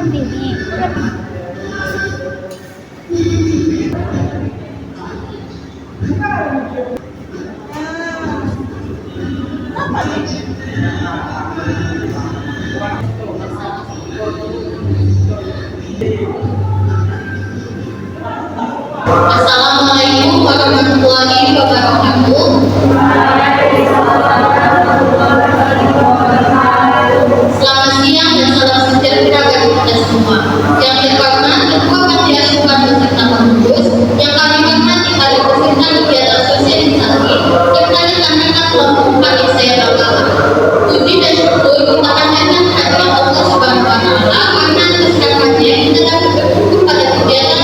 Bini. Assalamualaikum warahmatullahi wabarakatuh. Selamat siang dan salam sejahtera bagi kita semua. Yang terhormat Ketua Panti Asuhan beserta pengurus, yang kami hormati para peserta kegiatan sosialisasi, serta rekan-rekan kelompok kami saya banggakan. Puji dan syukur kita panjatkan hadirat Allah Subhanahu wa Ta'ala karena atas rahmatnya kita dapat berkumpul pada kegiatan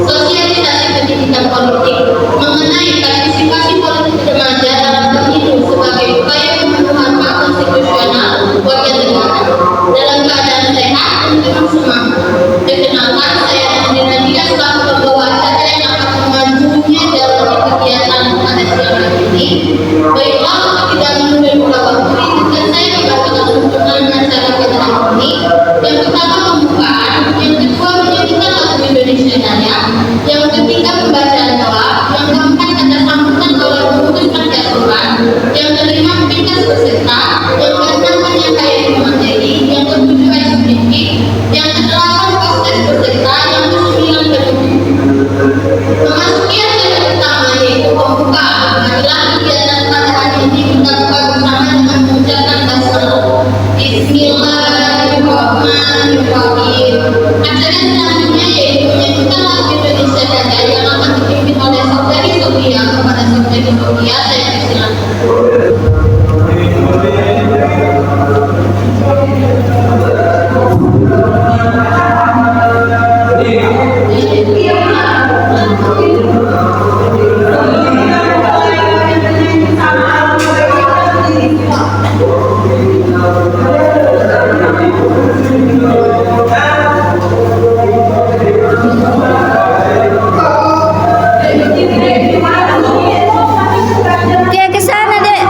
sosialisasi pendidikan politik mengenai partisipasi politik remaja dalam pemilu sebagai upaya pemenuhan hak konstitusional warga negara dalam keadaan sehat dan penuh semangat. Perkenalkan, saya Andi Nadia selaku pembawa acara yang akan memajunya dalam kegiatan pada siang hari ini. Baiklah, untuk tidak menunda waktu, izinkan saya membacakan tuntunan acara pada hari ini. Yang pertama pembukaan, yang kedua menyanyikan lagu Indonesia Raya, yang ketiga pembacaan doa, yang keempat ada sambutan oleh pengurus panti asuhan, yang kelima ringkas peserta, yang keenam penyampaian materi, yang ketujuh eksplisit, yang kedelapan proses peserta, yang kesembilan penutup. Memasuki acara pertama yaitu pembukaan, adalah kegiatan pada hari ini kita buka bersama dengan mengucapkan basmalah. Bismillahirrahmanirrahim. Acara selanjutnya yaitu menyanyikan lagu Indonesia Raya yang akan dipimpin oleh Saudari Sofia. Kepada Saudari Sofia saya persilakan. Dia ke sana, Dek.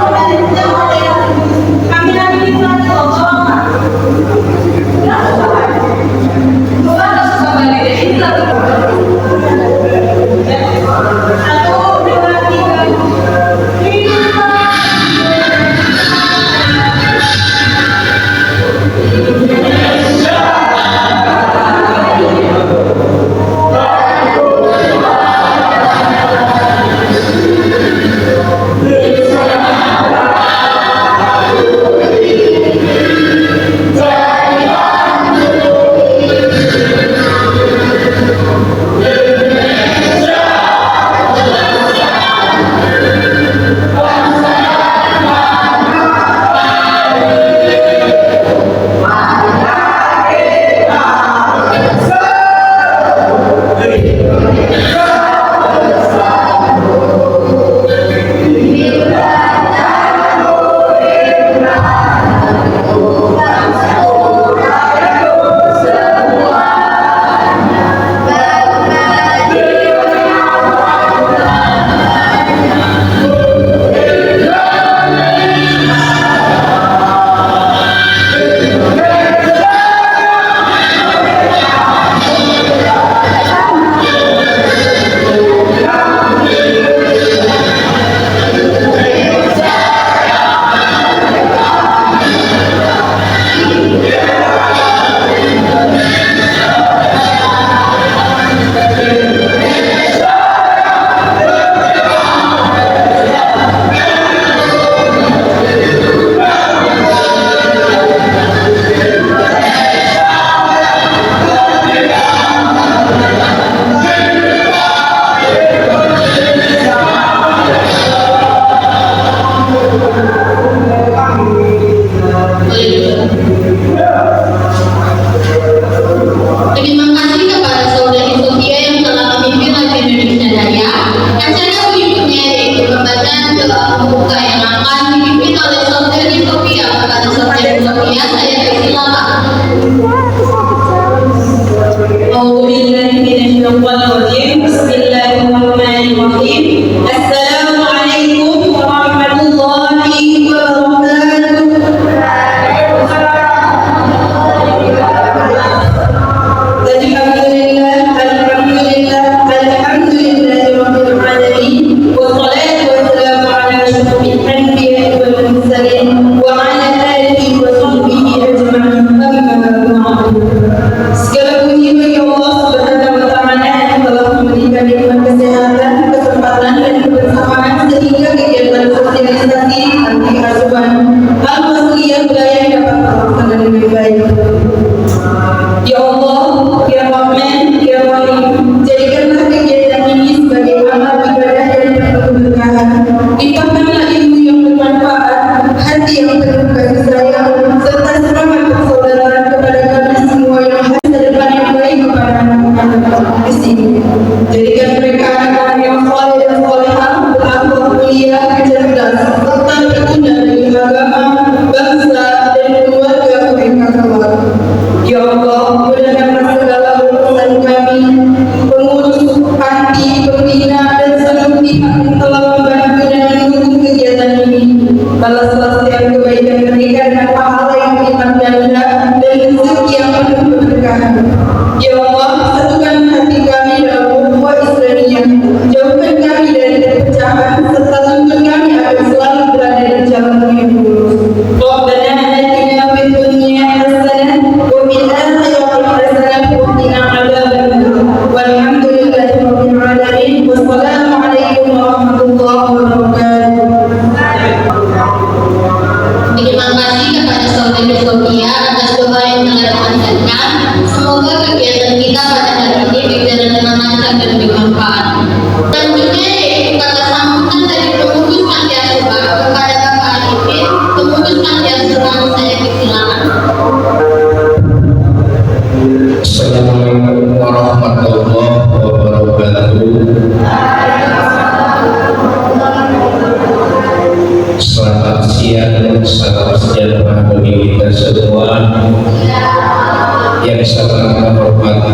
Terima kasih kepada Saudari Sofia yang telah memimpin lagu Indonesia Raya. Acara berikutnya yaitu pembacaan doa pembuka yang akan dipimpin oleh Saudari Sofia. Kepada Saudari Sofia saya persilakan. Bismillahirrahmanirrahim. Assalamualaikum warahmatullahi wabarakatuh.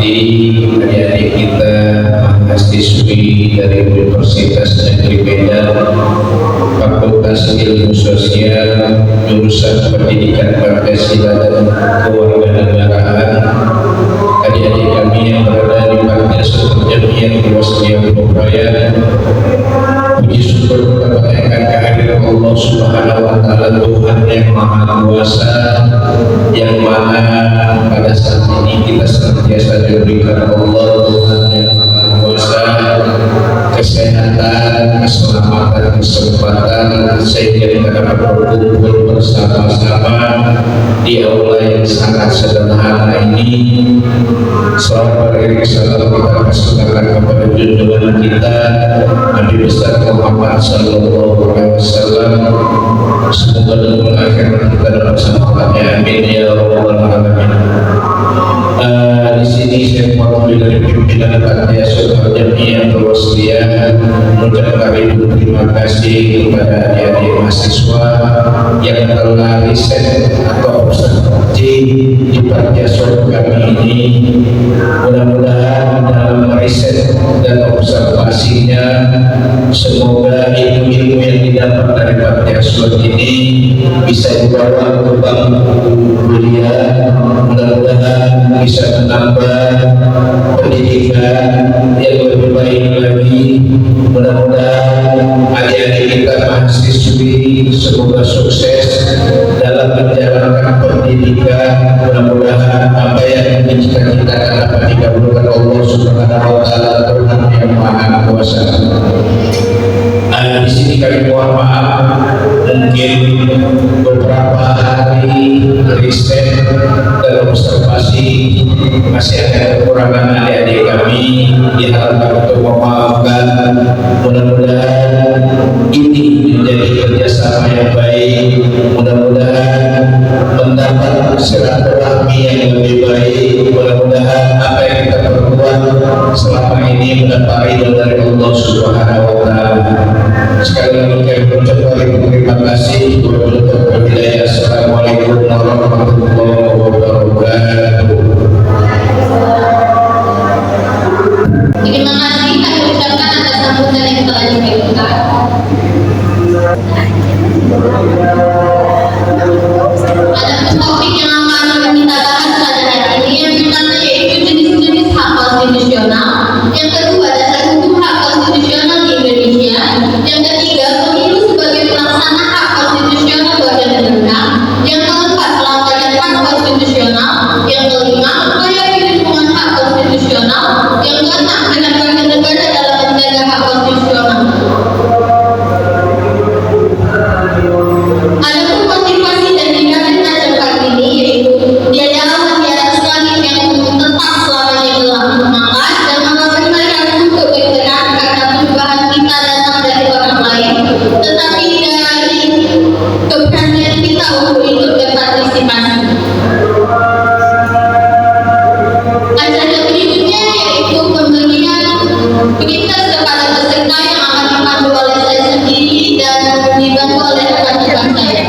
hormati adik-adik kita mahasiswi dari Universitas Negeri Medan, Fakultas Ilmu Sosial, jurusan Pendidikan Pancasila dan Kewarganegaraan, adik-adik kami yang berada di Pantai Sultan Jamiah di Wasliya Surabaya. Puji syukur kepada kehadiran Allah Subhanahu wa Ta'ala, Tuhan yang Maha Kuasa, yang mana pada saat ini kita senantiasa diberikan Allah Tuhan yang Maha Kuasa kesehatan, keselamatan, kesempatan sehingga kita dapat berkumpul bersama-sama di aula yang sangat sederhana ini. Selawat beriring salam kita persembahkan kepada junjungan kita Nabi besar Muhammad Sallallahu Alaihi Wasallam. Semoga dalam akhirat kita dapat bersama-sama. Amin ya rabbal alamin. Di sini saya mewakili dari pimpinan Pantai Sultan Jamiah Wasliya mengucapkan terima kasih kepada adik-adik mahasiswa yang telah riset atau observasi di Pantai Sultan kami ini. Mudah-mudahan dalam riset dan observasinya semoga ilmu-ilmu yang didapat dari Pantai Sultan ini bisa dibawa ke bangku kuliah. Mudah-mudahan bisa menambah pendidikan yang lebih baik lagi. Mudah-mudahan adik-adik kita mahasiswi semoga sukses dalam menjalankan pendidikan. Mudah-mudahan apa yang dicita-citakan dapat dikabulkan Allah Subhanahu wa Ta'ala, Tuhan yang Maha Kuasa. Di sini kami mohon maaf, mungkin beberapa hari riset dan observasi masih ada kekurangan adik-adik kami, diharapkan untuk memaafkan. Mudah-mudahan ini menjadi kerjasama yang baik, mudah-mudahan mendapat silaturahmi yang lebih baik, mudah-mudahan apa yang kita perbuat selama ini mendapat ridho dari Allah Subhanahu wa Ta'ala. Sekali lagi kami mengucapkan terima kasih. Wabillahi Assalamualaikum warahmatullahi wabarakatuh. Terima kasih kami ucapkan atas sambutan yang telah diberikan. Ada topik yang akan kita bahas pada hari ini. Yang pertama yaitu jenis-jenis hak konstitusional. Yang kedua, dasar hukum hak konstitusional di Indonesia. Yang ketiga, pemilu sebagai pelaksana hak konstitusional warga negara. Yang keempat, pelanggaran hak konstitusional. Yang kelima, upaya perlindungan hak konstitusional. Yang keenam, peran warga negara dalam menjaga hak konstitusional. Adapun motivasi dan dinamika cekar ini yaitu diadakan di atas langit yang tetap selamanya gelap, maka dan menerima untuk bergerak karena perubahan kita datang dari orang lain, tetapi dari keberanian kita untuk ikut berpartisipasi. Acara berikutnya yaitu pemberian prioritas kepada peserta yang akan dipandu oleh saya sendiri dan dibantu oleh rekan-rekan saya.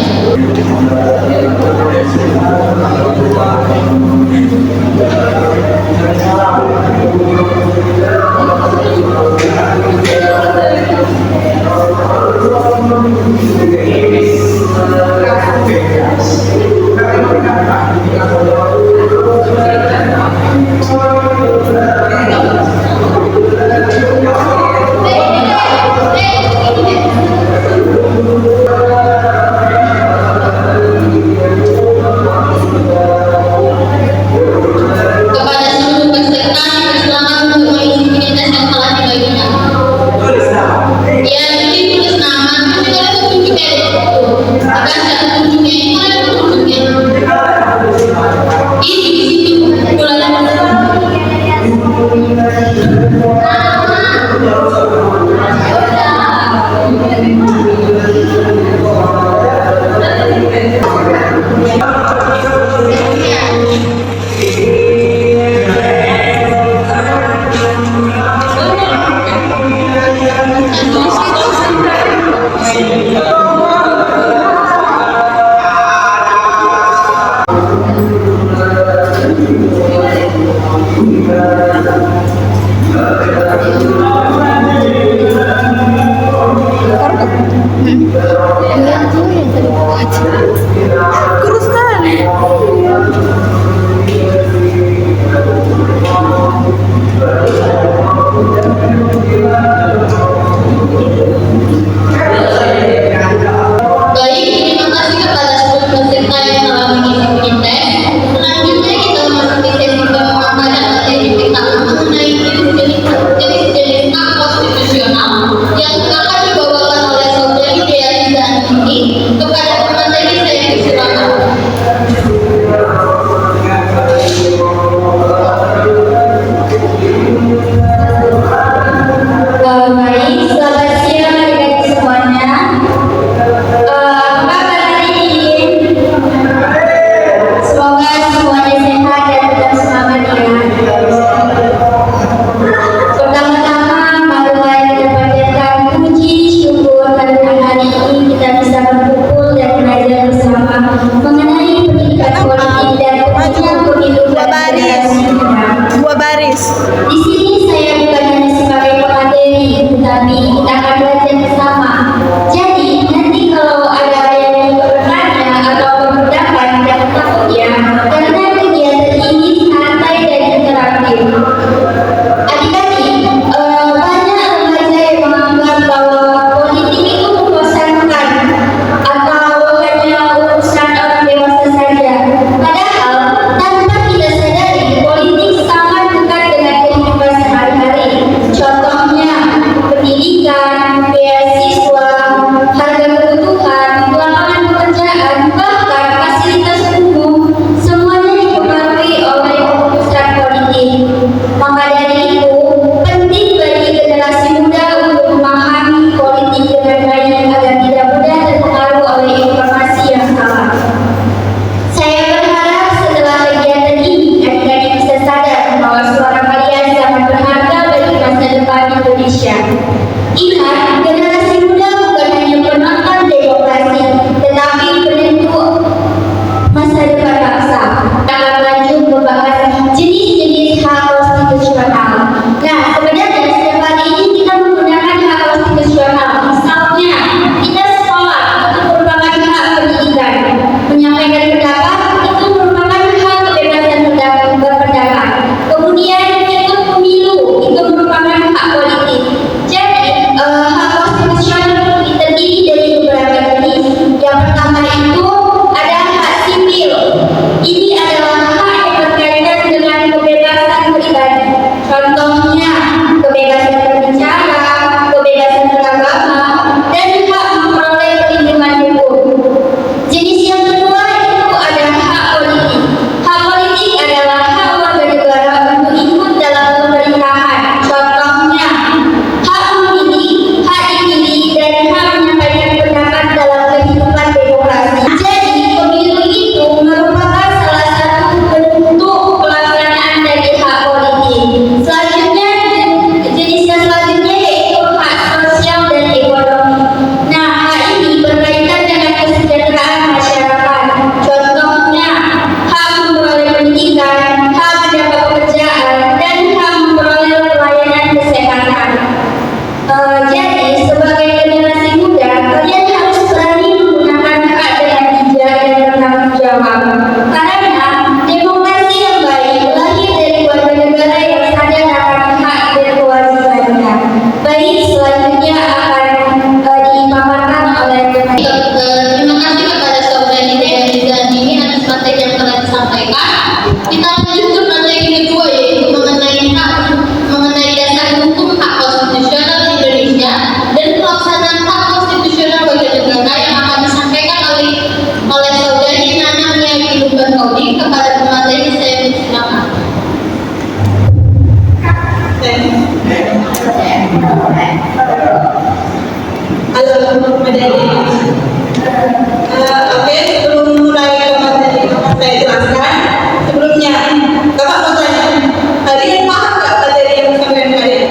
Kurus kan? Baik, terima kasih kepada seluruh peserta yang telah mengikuti tes. Selanjutnya kita memasuki sesi pemaparan materi PKA mengenai jenis-jenis hak konstitusional yang akan dibawakan oleh Saudari Dea Liza Andini. Kepada pemateri saya persilakan. Baik, selamat siang adik-adik semuanya. Apa kabar hari ini? Semoga semuanya sehat dan tetap semangat ya. Pertama-tama, marilah kita panjatkan puji syukur karena hari ini kita bisa berkumpul dan belajar bersama mengenai pendidikan politik dan pendidikan pemilu dan demokrasi kita. Dua baris. Di sini saya bukan hanya sebagai pemateri, tetapi kita akan belajar bersama. Jadi nanti kalau ada yang bertanya atau berpendapat, jangan takut ya, karena kegiatan ini santai dan interaktif. Adik-adik, banyak remaja yang menganggap bahwa politik itu membosankan atau hanya urusan orang dewasa saja. Padahal tanpa kita sadari, politik sangat dekat dengan kehidupan sehari-hari. Contohnya pendidikan, beasiswa, harga kebutuhan, lapangan pekerjaan, bahkan fasilitas umum, semuanya dipengaruhi oleh keputusan politik. Maka dari itu, penting bagi generasi muda untuk memahami politik dengan baik agar tidak mudah terpengaruh oleh informasi yang salah. Saya berharap setelah kegiatan ini, adik-adik bisa sadar bahwa suara kalian sangat berharga bagi masa depan Indonesia. Ingat, generasi muda bukan hanya penonton demokrasi, tetapi penentu masa depan bangsa. Kita akan lanjut membahas jenis-jenis hak konstitusional. Nah, sebenarnya setiap hari ini kita menggunakan hak konstitusional. Misalnya, kita sekolah, itu merupakan hak pendidikan. Menyampaikan pendapat, itu merupakan hak kebebasan berpendapat. Kemudian ikut pemilu, itu merupakan hak politik. Jadi, hak konstitusional itu terdiri dari beberapa jenis. Yang pertama itu ada hak sipil. Ini adalah hak yang berkaitan dengan kebebasan pribadi. Contohnya, kebebasan berbicara, kebebasan beragama, dan hak memperoleh perlindungan hukum. Jenis yang kedua itu ada hak politik. Hak politik adalah hak warga negara untuk ikut dalam pemerintahan. Contohnya, hak memilih, hak dipilih, dan hak menyampaikan pendapat dalam kehidupan demokrasi. Jadi, pemilu itu merupakan salah satu bentuk pelaksanaan dari hak politik. Selanjutnya, jenis yang selanjutnya yaitu hak sosial dan ekonomi. Nah, hak ini berkaitan dengan kesejahteraan masyarakat. Contohnya, hak memperoleh pendidikan, hak mendapat pekerjaan, dan hak memperoleh pelayanan kesehatan. Jadi, sebagai generasi muda, kalian harus berani menggunakan hak dengan bijak dan bertanggung jawab. Karena demokrasi yang baik lahir dari warga negara yang sadar akan hak dan kewajibannya. Baik, selanjutnya akan dipaparkan oleh Terima kasih kepada Saudari Dea Liza Andini atas materi yang telah disampaikan. Kita lanjut ke materi kedua yaitu mengenai dasar hukum hak konstitusional Indonesia dan pelaksanaan hak konstitusional bagi negara yang akan disampaikan oleh Saudari Nana Miyaki Lubankaudi. Kepada pemateri saya persilakan. Halo, materi. Oke, sebelum mulai ke materi yang saya jelaskan, sebelumnya kakak mau tanya, kalian paham nggak materi yang disampaikan kalian?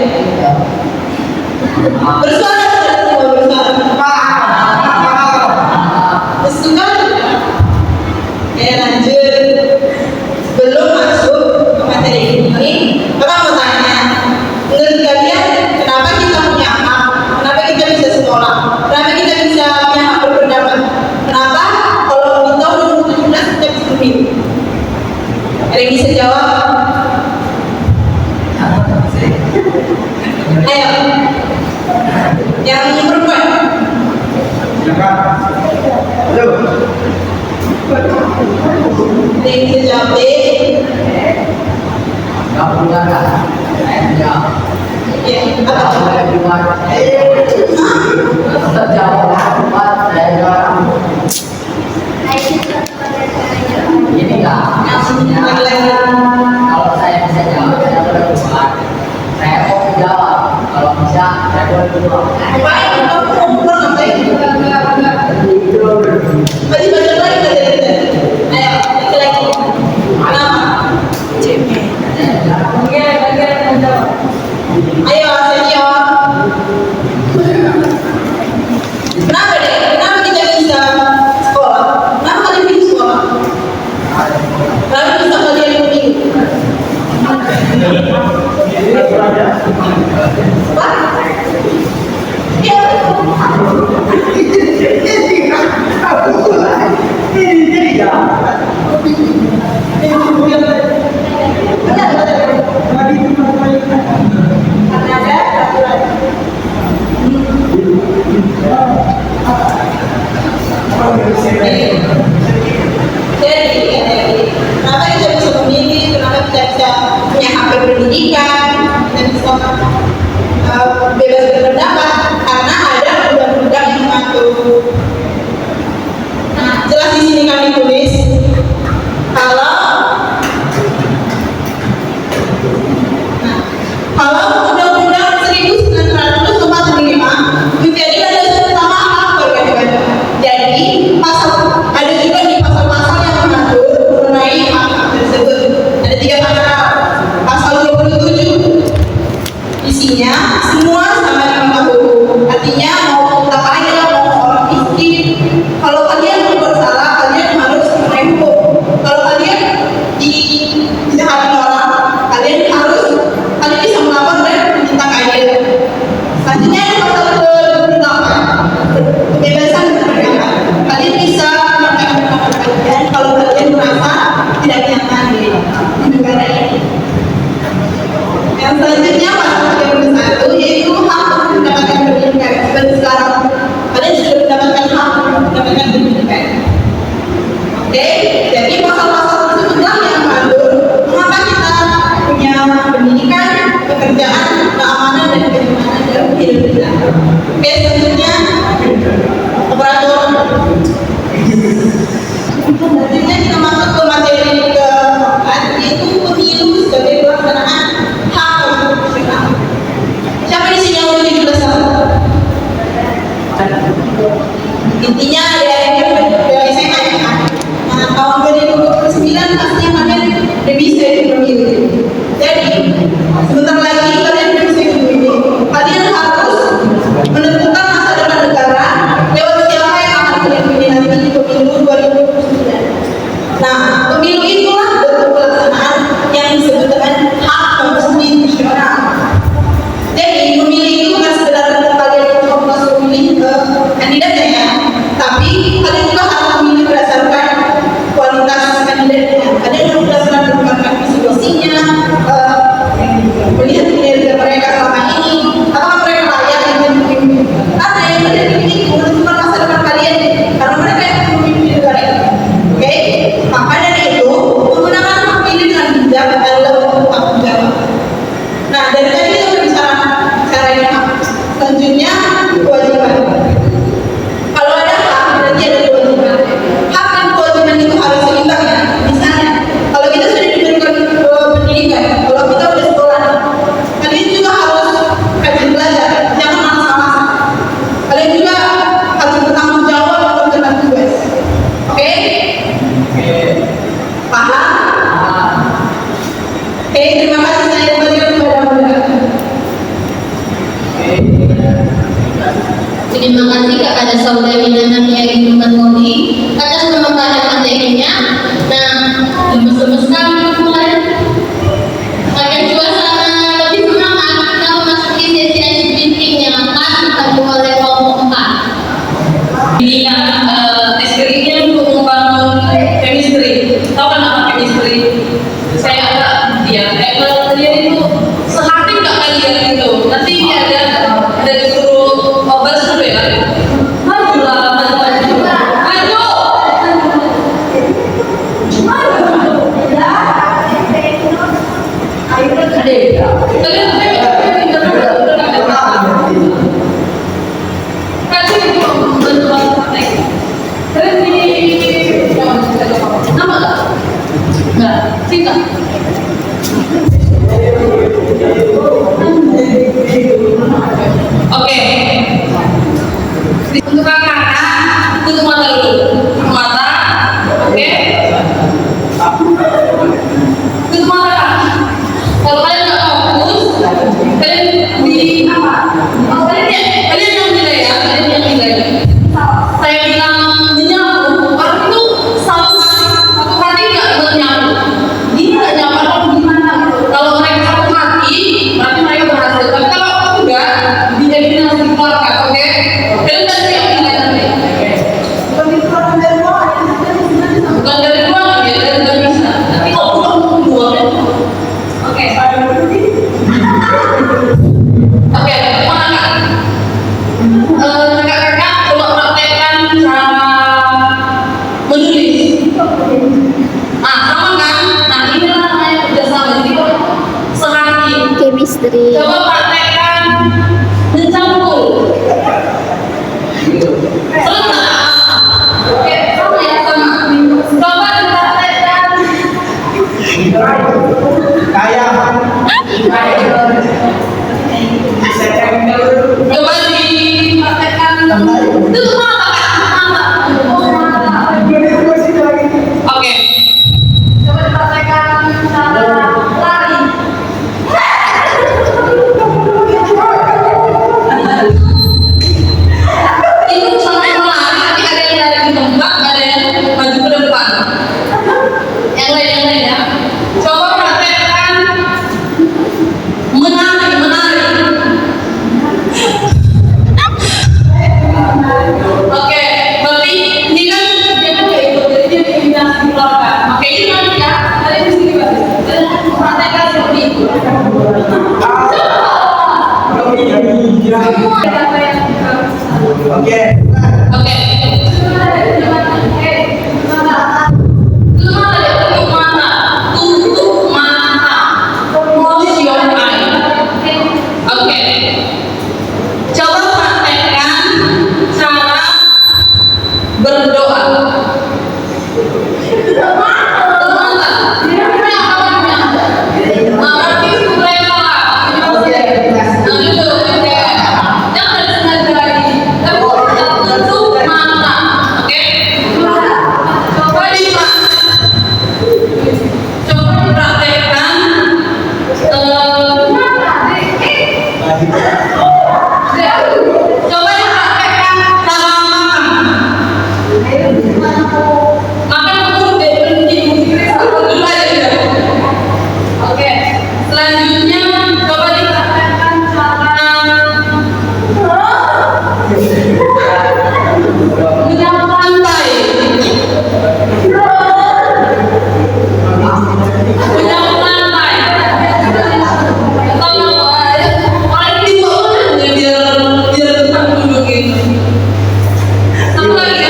Bersuara sudah semua bersuara. Bersuara. Oke, lanjut. Sebelum masuk ke materi ini, kakak mau tanya, menurut kalian kenapa kita punya hak? Kenapa kita bisa sekolah? Kenapa Thank you, Jabe. Ya, Kalau saya bisa jawab, saya boleh keluar. Saya mau jawab. Kalau bisa, saya boleh keluar. Baik, kamu mau pulang ngapain? Masih baca lagi tadi. Ayo, lagi. Nama? Ayo, senior. Kenapa deh? Kenapa kita bisa sekolah? Kenapa kalian pilih sekolah? Kenapa bisa kalian pilih? Apa? Ya. Jadi, kenapa kita bisa memilih, kenapa kita bisa punya hak berpendidikan, dan bisa bebas berpendapat, karena ada undang-undang yang mengatur. Nah, jelas di sini kami tulis kalau Undang-Undang 1945 menjadi landasan utama hak warga negara. Jadi ada juga di pasal-pasal yang mengatur mengenai hak tersebut. Ada 3 pasal. Pasal 27 isinya semua sama dengan hak hukum. Artinya mau kita kaya, mau orang miskin, kalau kalian berbuat salah, kalian harus menaik hukum. Kalau kalian dijahati orang, kalian bisa melapor dan minta keadilan. Selanjutnya ada pasal ke-28, kebebasan berpendapat. Kalian bisa menyampaikan pendapat kalian kalau kalian merasa tidak nyaman di negara ini. Yang selanjutnya pasal 31 yaitu hak untuk mendapatkan pendidikan. Seperti sekarang kalian sudah mendapatkan hak untuk mendapatkan pendidikan. Oke, jadi pasal-pasal tersebutlah yang mengatur mengapa kita punya pendidikan, pekerjaan, keamanan, dan kenyamanan dalam hidup kita. Oke, selanjutnya operator. Selanjutnya kita masuk ke materi keempat, yaitu pemilu sebagai pelaksanaan hak konstitusional. Siapa di sini yang udah 17 tahun? Intinya ya SMA ya. Nah, tahun 2029 pastinya kalian udah bisa ikut pemilu. Jadi sebentar lagi kalian udah bisa ikut pemilu. Kalian harus menentukan masa depan negara lewat siapa yang akan kalian pilih nanti di pemilu 2029. Nah, pemilu itulah bentuk pelaksanaan yang disebut dengan hak konstitusional. Jadi pemilih itu bukan sekedar untuk kalian untuk memilih kandidatnya ya, tapi kalian juga harus memilih berdasarkan kualitas kandidatnya. Kalian harus berdasarkan berdasarkan visi-misinya, melihat kinerja mereka selama ini, apakah mereka layak untuk memimpin. Karena yang kalian pilih itu menentukan masa depan kalian, karena mereka yang memimpin negara ini. Oke, maka dari itu menggunakan hak pilih dengan bijak adalah bentuk tanggung jawab. Nah, dari tadi kita berbicara caranya hak. Selanjutnya kewajiban. Kalau ada hak berarti ada kewajiban. Hak dan kewajiban itu harus seimbang ya. Misalnya, kalau kita sudah diberikan pendidikan, kalau kita udah sekolah, kalian juga harus rajin belajar, jangan malas-malasan. Kalian juga harus bertanggung jawab untuk menjalankan tugas. Oke? Paham? Oke, terima kasih. Saya kembalikan kepada moderator. Terima kasih kepada saudari Nana Mia atas pemaparan materinya. Nah, lemes-lemes sekali mulai. Agar suasana lebih semangat, kita memasuki sesi ice breaking yang akan dipandu oleh kelompok 4. Ini SKI-nya untuk membangun chemistry. Tahu kan apa chemistry? Saya agak kalau kalian itu sehati nggak kalian itu? Nanti ada disuruh obat dulu ya. Majulah Oke. Untuk kakak, tutup mata dulu. Tutup mata. Oke. Tutup mata. Kalau kalian nggak fokus, kalian di apa? Oh, kalian yang nilai ya, kalian yang nilai. Saya bilang menyambung, orang itu satu hati nggak menyambung. Dia nggak nyambung gimana? Kalau mereka satu hati, berarti mereka berhasil. Tapi kalau enggak, dia harus dikeluarkan, oke? Kalian kan yang nilai nanti. Bukan dari ruang ya, dari nggak bisa. Tapi kalau bukan dua, oke. Oke, mana kak? Kakak-kakak coba praktekkan cara menulis. Nah, sama kan? Nah, inilah namanya kerjasama. Jadi kalau sehati, Chemistry. coba praktekkan mencampur. Sebentar. Oke, sama ya, sama. Coba dipraktekkan. Coba dipraktekkan. Tutup mata, Kak. Tutup mata. Oke. Coba dipraktekkan cara lari. Itu sampai melari, tapi ada yang lari di tempat, ada yang maju ke depan. Yang lain ya. Coba praktekkan menari. Oke, berarti ini kan dia kan kayak ikut, jadi dia diimitasi dikeluarkan. Oke, ini nanti ya, kalian di sini Pak. Kalian praktekkan seperti itu. Oke. Oke. Tutup mata. Close your eye. Oke. Coba praktekkan cara berdoa. Tutup mata. Berarti rela. Nah, gitu. Jangan sengaja lagi. Tapi tutup mata. Oke? Coba dipraktekkan. Coba dipraktekkan cara makan. Makan dulu deh, berhenti. Dulu aja. Oke. Selanjutnya coba dipraktekkan cara menyapu lantai. Menyapu lantai. Atau orang di bawah biar tetap duduk gitu. Satu lagi.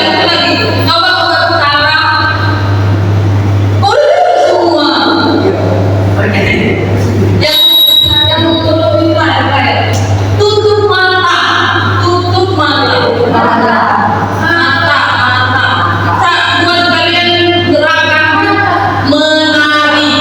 Coba buat cara. Udah semua. Yang lebih lain. Tutup mata. Mata. Buat kalian gerakan menari.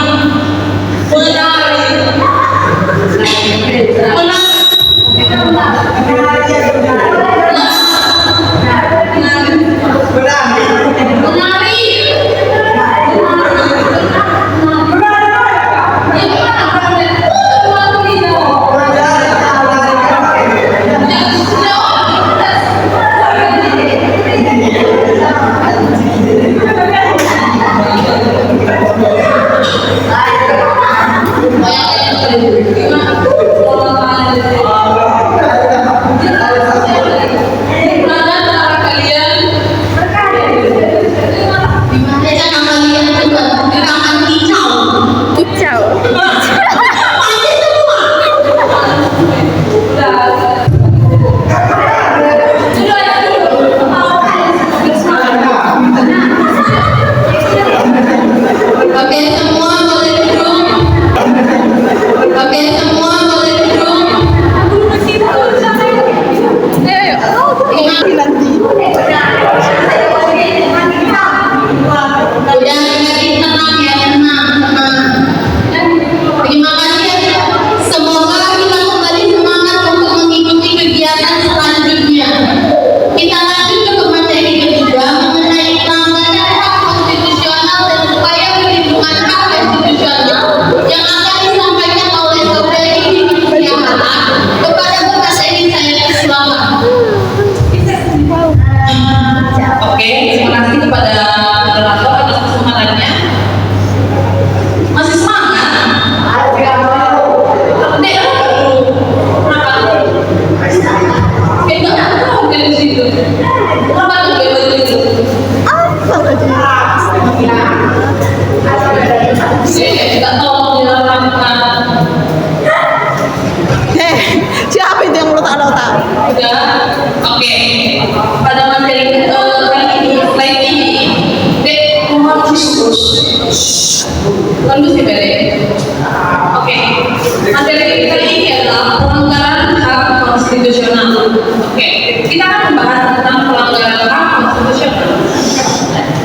Terima kasih. Semoga itu. Kenapa tuh kayak baju itu? Kita tolong dilakukan. Siapa itu yang otak-otak? Udah, oke. Pada materi kali ini, slide ini, dek mohon khusus. Bagus sih Bere. Oke. Materi kali ini adalah pelanggaran hak konstitusional. Oke. Kita akan membahas tentang pelanggaran hak konstitusional.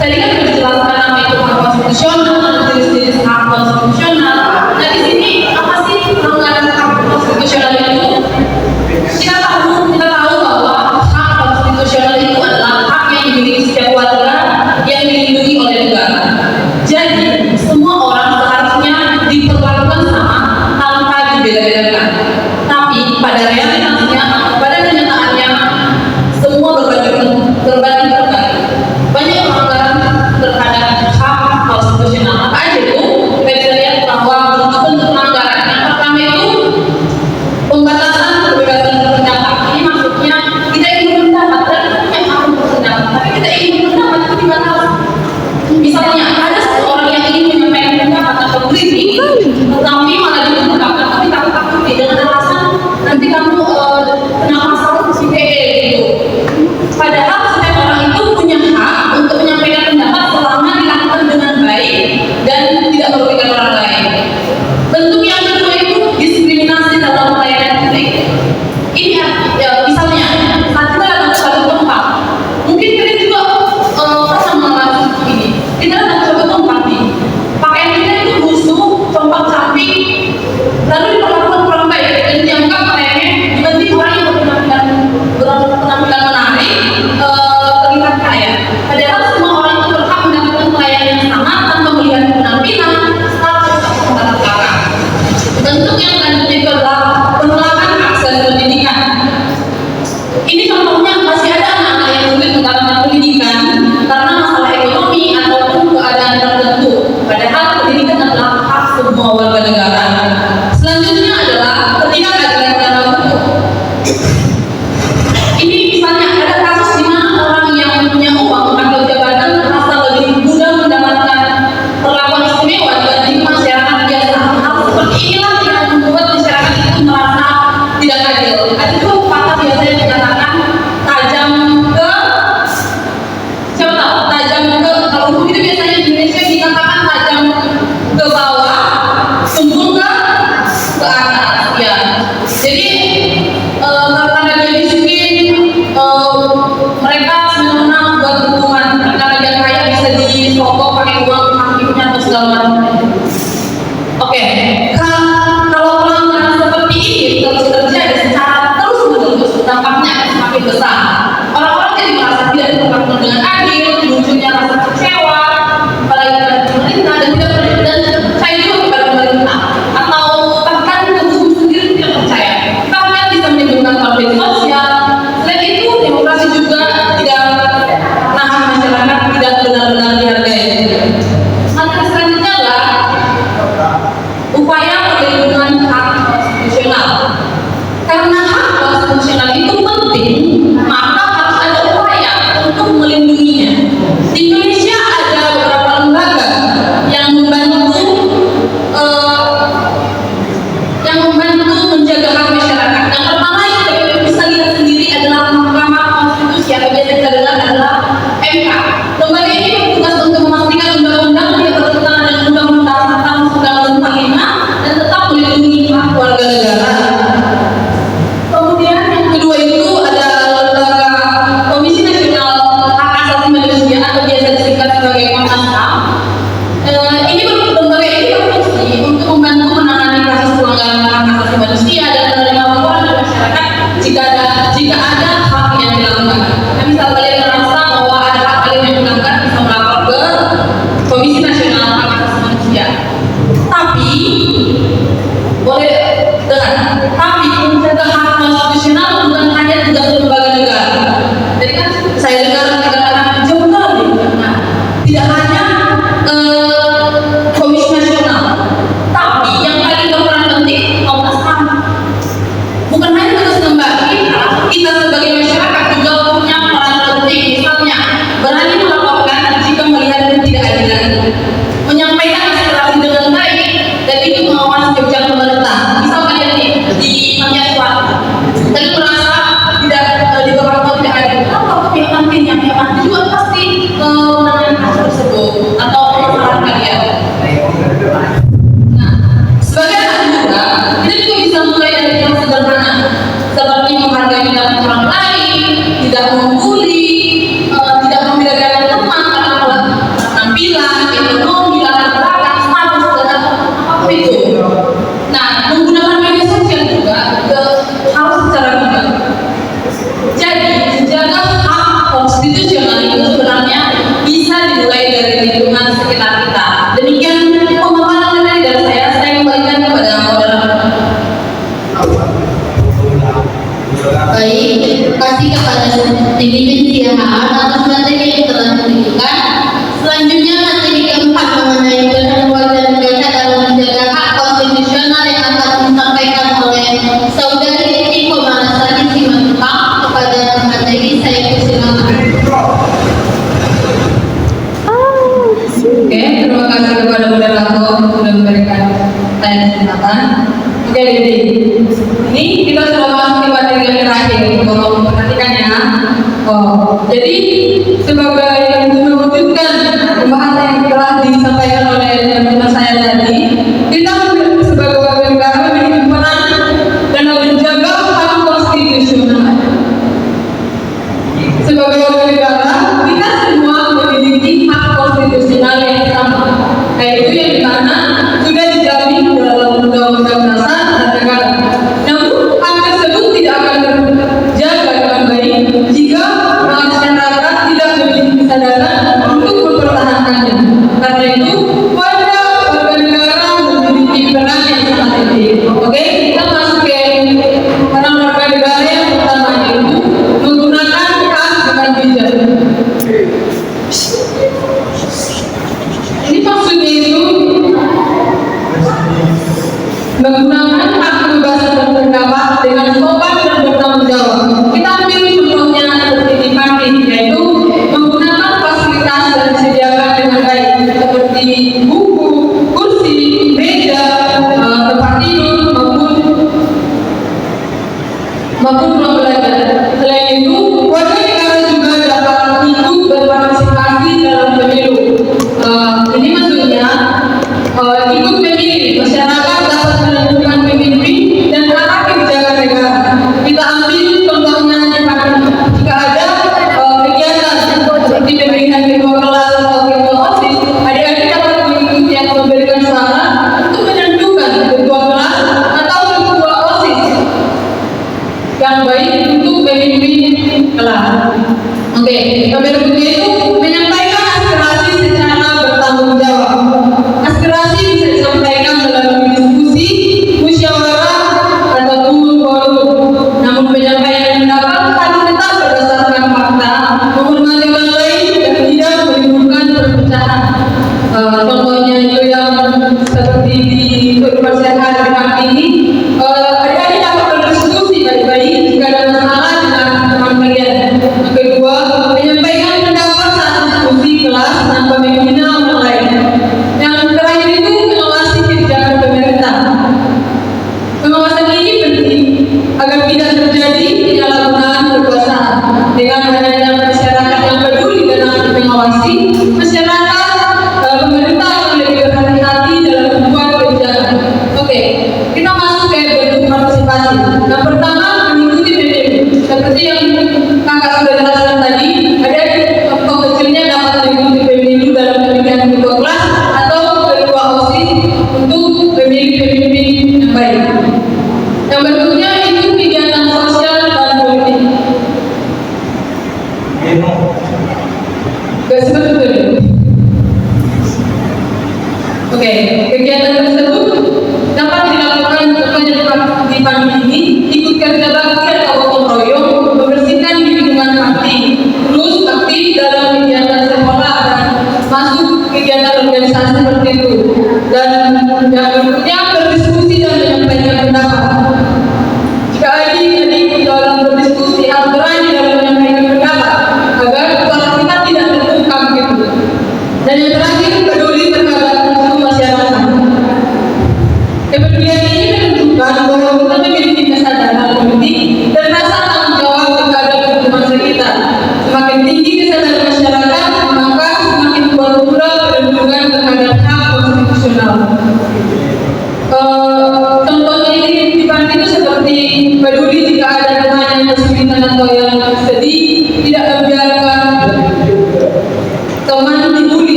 Tadi kan sudah dijelaskan apa itu hak konstitusional, jenis-jenis hak konstitusional. Nah di sini apa sih pelanggaran hak konstitusional itu? Kita tahu bahwa hak konstitusional itu adalah hak yang dimiliki setiap warga yang dilindungi oleh negara. Jadi semua orang seharusnya diperlakukan sama tanpa dibeda-bedakan. Tapi pada realitasnya, pada kenyataannya, semua berbanding terbalik. Banyak pelanggaran terhadap hak konstitusional. Apa aja itu? Kita bisa lihat bahwa bentuk pelanggaran yang pertama itu pembatasan kebebasan berpendapat. Ini maksudnya kita ingin berpendapat dan kita punya hak untuk berpendapat, tapi kita ingin berpendapat itu dibatasi. Misalnya ada seseorang yang ingin menyampaikan pendapat atau kritik, tapi malah dibenarkan, tapi takut-takuti dengan alasan nanti kamu kena pasal CPE gitu. Padahal setiap orang itu punya hak untuk menyampaikan pendapat selama dilakukan dengan baik dan tidak merugikan orang lain. Bentuk yang kedua itu diskriminasi dalam pelayanan publik. Ini ya, misalnya saat kita datang ke suatu tempat, mungkin kita juga pernah mengalami ini. Kita datang ke suatu tempat nih, pakaian kita itu busuk, compak samping, lalu diperlakukan kurang baik dan dianggap kayaknya dibanding orang yang berpenampilan menarik, terlihat kaya. Padahal semua orang itu berhak mendapatkan pelayanan yang sama tanpa melihat penampilan, status atau latar belakang. Bentuk yang selanjutnya itu adalah penolakan akses pendidikan. Ini contohnya masih ada anak-anak yang sulit mendapatkan pendidikan karena masalah ekonomi ataupun keadaan tertentu. Padahal pendidikan adalah hak semua warga negara. Selanjutnya adalah ketidakadilan dalam hukum. Ini misalnya ada kasus di mana orang yang punya uang atau jabatan merasa lebih mudah mendapatkan perlakuan istimewa dibanding masyarakat biasa. Hal seperti inilah yang membuat masyarakat itu merasa tidak adil. Ada juga pepatah biasanya dikatakan tajam ke siapa tahu? Tajam ke, kalau hukum itu biasanya di Indonesia dikatakan tajam ke bawah, tumpul ke atas ya. Jadi karena dia miskin, mereka senang buat hukuman. Karena dia kaya bisa disogok pakai uang hakimnya atau segala macam. Oke, kalau pelanggaran seperti ini terus terjadi secara terus-menerus, dampaknya akan semakin besar. Orang-orang jadi merasa tidak diperlakukan dengan adil, munculnya rasa kecewa, apalagi kepada pemerintah dan tidak percaya, dan saya juga kepada pemerintah atau bahkan ke tubuh sendiri tidak percaya. Bahkan bisa menimbulkan konflik sosial. Selain itu, demokrasi juga tidak nahan masyarakat tidak benar-benar dihargai. Materi selanjutnya adalah upaya perlindungan hak konstitusional. Karena hak konstitusional itu penting, maka harus ada upaya untuk melindunginya. Di Indonesia ada beberapa lembaga yang membantu menjaga hak masyarakat. Yang pertama yang kita bisa lihat sendiri adalah Mahkamah Konstitusi atau biasa kita dengar adalah MK. Lembaga ini bertugas untuk memastikan undang-undang tidak bertentangan dengan Undang-Undang tahun 1945 dan tetap melindungi hak warga negara. Kemudian yang kedua itu ada lembaga Komisi Nasional Hak Asasi Manusia atau biasa disingkat sebagai Komnas HAM. Lembaga ini berfungsi untuk membantu menangani kasus pelanggaran hak asasi manusia dan menerima laporan dari masyarakat jika ada hak yang dilanggar. Nah, misal kalian merasa bahwa ada hak kalian yang dilanggar, bisa melapor ke Komisi Nasional Hak Asasi Manusia. Tapi boleh dengar, tapi menjaga hak konstitusional bukan hanya tugas lembaga negara. Jadi kan saya dengar dikatakan jauh kali. Nah, tidak hanya Komisi Nasional, tapi yang paling berperan penting Komnas HAM. Bukan hanya tugas lembaga kita sebagai masyarakat juga punya yang mati juga pasti menangani kasus tersebut atau permasalahan kalian. Nah, sebagai anak muda, kita juga bisa mulai dari yang sederhana, seperti menghargai pendapat orang lain, tidak membuli, tidak membedakan teman karena penampilan, ekonomi, latar belakang, status dan apapun itu. Nah, menggunakan media sosial juga harus secara bijak. Jadi, menjaga hak konstitusional itu sebenarnya bisa dimulai dari lingkungan sekitar kita. Demikian pemaparan dari saya kembalikan kepada moderator. Baik, terima kasih kepada Divisi Siahaan atas materi yang telah ditunjukkan. Selanjutnya materi keempat mengenai peran warga negara dalam menjaga hak konstitusional yang akan disampaikan oleh Saudari Tiko Malasari Simatupang. Kepada materi saya persilakan. Oke, terima kasih kepada moderator sudah memberikan saya kesempatan. Oke, jadi ini kita sudah masuk ke materi yang terakhir. Kalau memperhatikan ya. Jadi sebagai mewujudkan pembahasan yang telah disampaikan oleh teman-teman saya tadi, kita sebagai warga negara memiliki peran dalam menjaga hak konstitusional. Sebagai warga negara, kita semua memiliki hak konstitusional yang sama, yaitu yang dimana sudah dijamin dalam Undang-Undang Dasar Negara. Namun, hak tersebut tidak akan terjaga dengan baik jika masyarakat tidak memiliki kesadaran untuk mempertahankannya. Karena itu, warga negara memiliki peran yang sangat penting. Oke, kita masuk ke peran warga negara yang pertama, yaitu menggunakan hak dengan bijak. Ini maksudnya itu menggunakan hak kebebasan berpendapat dengan sopan dan bertanggung jawab. Kita ambil contohnya seperti di Pandit, yaitu menggunakan fasilitas yang disediakan dengan baik seperti buku, kursi, meja, tempat tidur maupun ruang belajar. Selain itu, warga negara juga dapat ikut berpartisipasi dalam pemilu. Ini maksudnya ikut memilih, masyarakat dapat menentukan pemimpin dan arah kebijakan negara. Kita ambil contohnya di Pandit. Jika ada kegiatan seperti pemilihan ketua kelas atau ketua OSIS, adik-adik dapat mengikuti yang memberikan suara untuk menentukan ketua kelas atau ketua OSIS yang baik untuk memimpin kelas. Oke, yang berikutnya itu menyampaikan aspirasi secara bertanggung jawab. Aspirasi bisa disampaikan melalui diskusi, musyawarah, ataupun forum. Namun penyampaian pendapat harus tetap berdasarkan fakta, menghormati orang lain dan tidak menimbulkan perpecahan. Contohnya itu yang seperti di kehidupan sehari-hari ini, adik-adik dapat berdiskusi baik-baik jika ada masalah dengan teman kalian. Yang kedua, menyampaikan pendapat saat diskusi kelas tanpa menghina orang lain. Yang terakhir itu mengawasi kebijakan pemerintah. Pengawasan ini penting agar tidak terjadi penyalahgunaan kekuasaan. Dengan adanya masyarakat yang peduli dalam mengawasi, masyarakat pemerintah akan lebih berhati-hati dalam membuat kebijakan. Oke, kita masuk ke bentuk partisipasi. Yang pertama, mengikuti pemilu. Seperti yang kakak sudah jelaskan tadi, ada contoh kecilnya dapat mengikuti pemilu dalam pemilihan ketua kelas atau ketua OSIS untuk memilih pemimpin yang baik. Yang berikutnya itu kegiatan sosial dan politik. Gak seperti itu. Oke, kegiatan tersebut dapat dilakukan contohnya di Pandit ini, ikut kerja bakti atau gotong royong, membersihkan di lingkungan bakti, terus aktif dalam kegiatan sekolah dan masuk kegiatan organisasi seperti itu. Dan yang berikutnya berdiskusi dan menyampaikan pendapat. Jika adik-adik dalam berdiskusi harus berani dalam menyampaikan pendapat agar suara kita tidak tertukar gitu.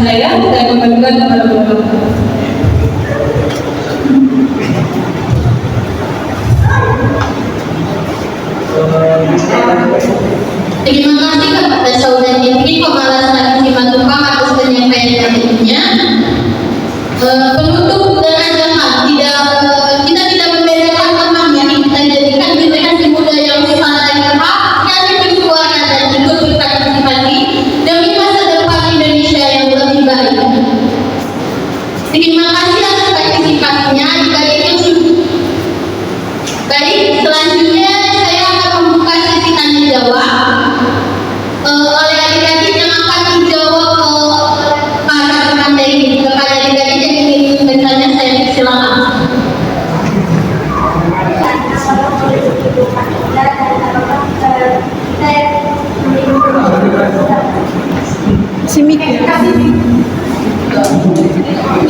saya kembalikan kepada Bapak. Terima kasih kepada Saudara Jeffrey Kepala Stasiun Simatupang atas penyampaian darinya. Penutup dan ajakan kita tidak membedakan temannya, kita jadikan generasi muda yang santai berhak, kreatif bersuara dan ikut berpartisipasi demi masa depan Indonesia yang lebih baik. Terima kasih atas partisipasinya. Baik, selanjutnya saya akan membuka sesi tanya jawab oleh adik-adik yang akan dijawab para pemateri. Kepada adik-adik yang ingin bertanya, saya persilakan.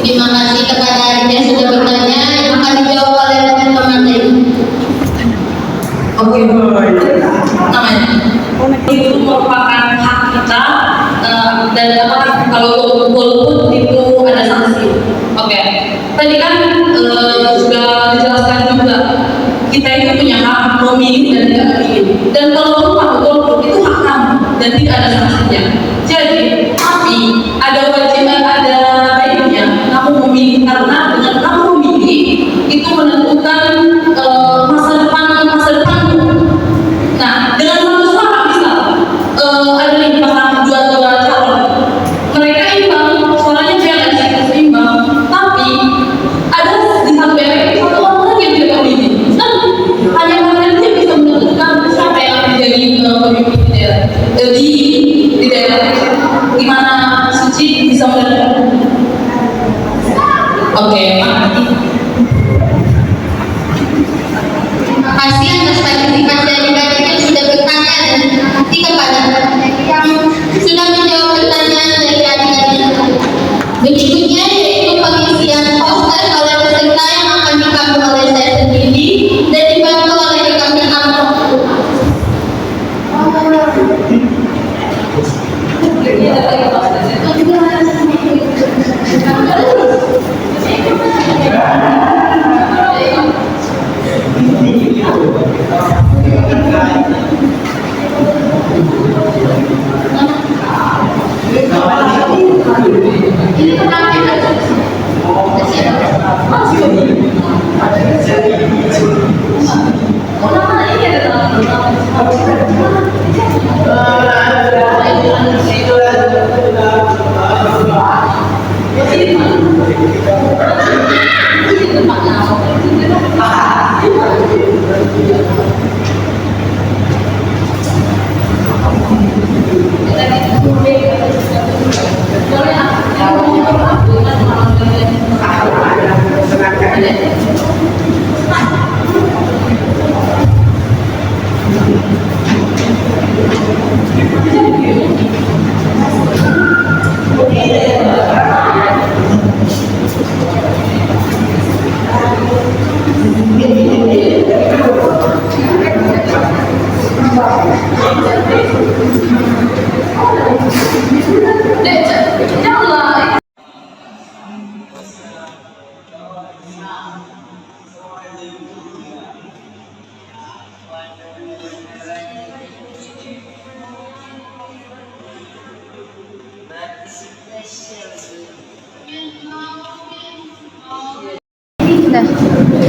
Terima kasih kepada adik yang sudah bertanya, yang akan dijawab oleh pemateri. Oke, namanya itu merupakan hak kita dan apakah kalau golput itu ada sanksi. Oke, tadi kan sudah dijelaskan juga kita itu punya hak memilih dan tidak memilih, dan kalau kamu golput itu hak kamu dan tidak ada sanksinya. Jadi tapi ada wajiban, ada baiknya kamu memilih, karena dengan kamu memilih itu menentukan masa depanmu. Nah, dengan satu suara misal ada nih pasangan dua calon, mereka imbang, suaranya jelas seimbang, tapi ada di satu daerah satu orang lagi yang tidak memilih. Nah, hanya kalian yang bisa menentukan siapa yang akan menjadi pemimpin di daerah. Gimana Suci bisa menentukan? Oke, makasih. Terima kasih atas partisipasi adik-adik yang sudah bertanya, dan terima kasih kepada yang sudah menjawab pertanyaan dari adik-adik. Berikutnya yaitu pengisian poster oleh peserta yang akan dikabul oleh saya sendiri dan dibantu oleh rekan-rekan.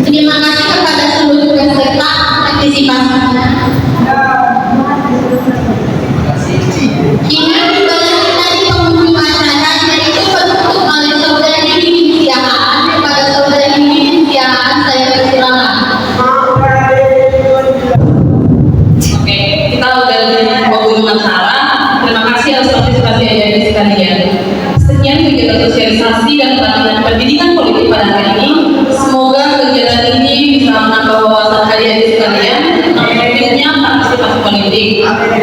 Terima kasih kepada seluruh peserta partisipasinya. Kini tibalah kita di penghujung acara, yaitu penutup oleh Saudara Didi Siahaan. Kepada Saudara Didi Siahaan, saya persilakan. Oke, kita udah di penghujung acara. Terima kasih atas partisipasi adik-adik sekalian. Sekian kegiatan sosialisasi dan pelatihan pendidikan politik pada hari ini. Semoga kegiatan ini bisa menambah wawasan adik-adik sekalian, pentingnya partisipasi politik,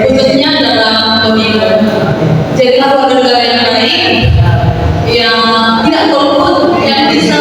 khususnya dalam pemilu. Jadilah warga negara yang baik, yang tidak golput, yang bisa